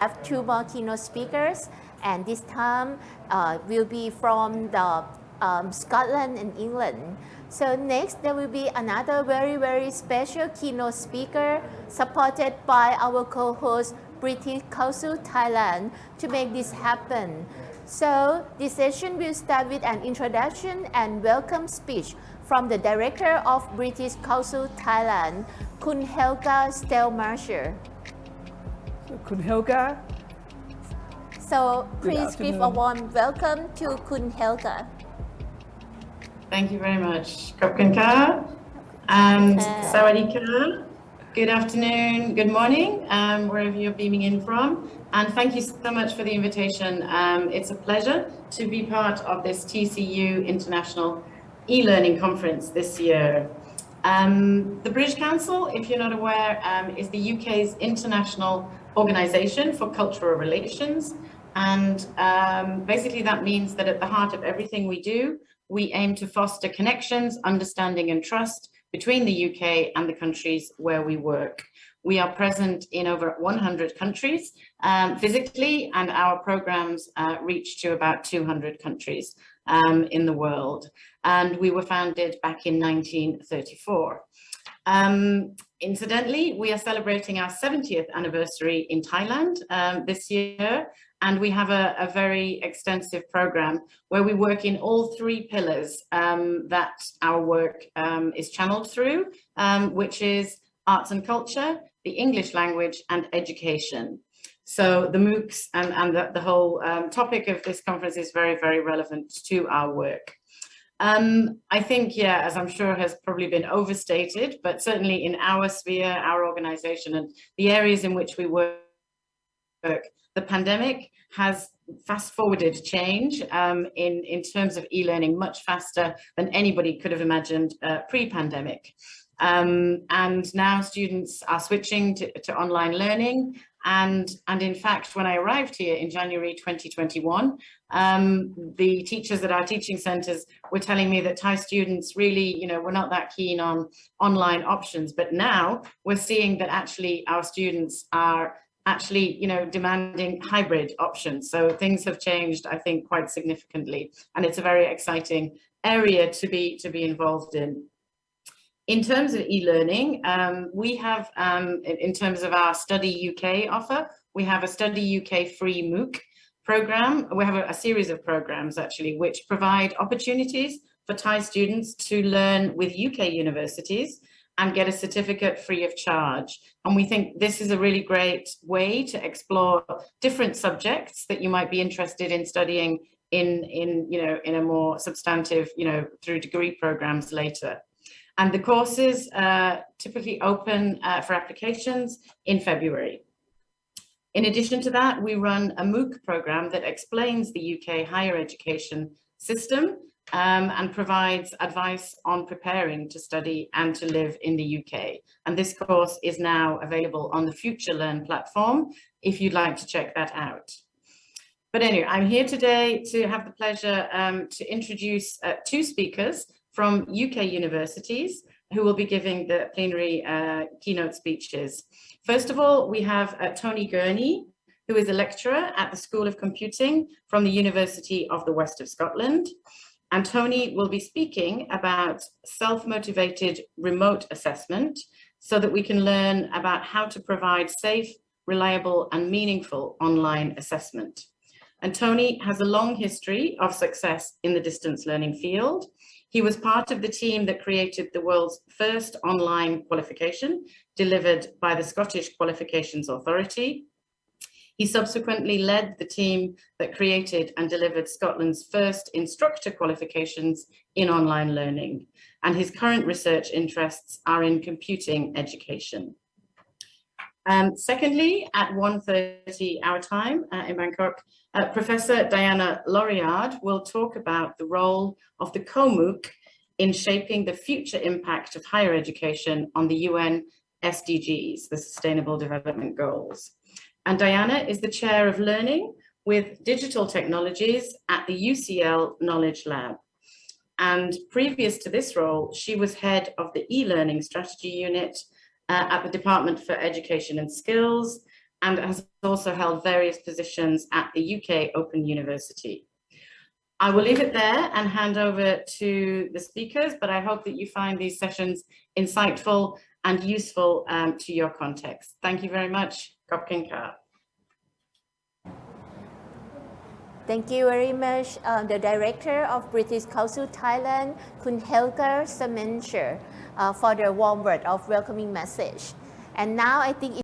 have two more keynote speakers, and this time will be from the Scotland and England. So next there will be another very special keynote speaker supported by our co-host British Council Thailand to make this happen. So this session will start with an introduction and welcome speech from the Director of British Council Thailand, Kun Helga Stellmacher. Kun Helga. So please give a warm welcome to Kun Helga. Thank you very much. Khop Ka and Sawadee. Good afternoon, good morning, wherever you're beaming in from. And thank you so much for the invitation. It's a pleasure to be part of this TCU International e-learning conference this year. The British Council, if you're not aware, is the UK's international organization for cultural relations. And basically that means that at the heart of everything we do, we aim to foster connections, understanding and trust between the UK and the countries where we work. We are present in over 100 countries physically, and our programs reach to about 200 countries in the world. And we were founded back in 1934. Incidentally, we are celebrating our 70th anniversary in Thailand this year, and we have a very extensive program where we work in all three pillars that our work is channeled through, which is arts and culture, the English language, and education. So the MOOCs and the whole topic of this conference is very relevant to our work. I think, yeah, as I'm sure has probably been overstated, but certainly in our sphere, our organization, and the areas in which we work, the pandemic has fast-forwarded change in terms of e-learning much faster than anybody could have imagined pre-pandemic. And now students are switching to online learning. And in fact, when I arrived here in January 2021, the teachers at our teaching centers were telling me that Thai students really, were not that keen on online options. But now we're seeing that actually our students are actually, demanding hybrid options. So things have changed, I think, quite significantly. And it's a very exciting area to be involved in. In terms of e-learning, we have, in terms of our Study UK offer, we have a Study UK free MOOC program. We have a series of programs, actually, which provide opportunities for Thai students to learn with UK universities and get a certificate free of charge. And we think this is a really great way to explore different subjects that you might be interested in studying in a more substantive, through degree programs later. And the courses typically open for applications in February. In addition to that, we run a MOOC program that explains the UK higher education system and provides advice on preparing to study and to live in the UK. And this course is now available on the Future Learn platform, if you'd like to check that out. But anyway, I'm here today to have the pleasure to introduce two speakers from UK universities who will be giving the plenary keynote speeches. First of all, we have Tony Gurney, who is a lecturer at the School of Computing from the University of the West of Scotland. And Tony will be speaking about self-motivated remote assessment so that we can learn about how to provide safe, reliable, and meaningful online assessment. And Tony has a long history of success in the distance learning field. He was part of the team that created the world's first online qualification delivered by the Scottish Qualifications Authority. He subsequently led the team that created and delivered Scotland's first instructor qualifications in online learning. And his current research interests are in computing education. Secondly, at 1:30 our time in Bangkok, Professor Diana Laureard will talk about the role of the co-MOOC in shaping the future impact of higher education on the UN SDGs, the Sustainable Development Goals. And Diana is the chair of learning with digital technologies at the UCL Knowledge Lab. And previous to this role, she was head of the e-learning strategy unit at the Department for Education and Skills, and has also held various positions at the UK Open University. I will leave it there and hand over to the speakers, but I hope that you find these sessions insightful and useful to your context. Thank you very much. Kopkinka. Thank you very much, the Director of British Council Thailand, Kun Helga Stellmacher, for the warm word of welcoming message. And now I think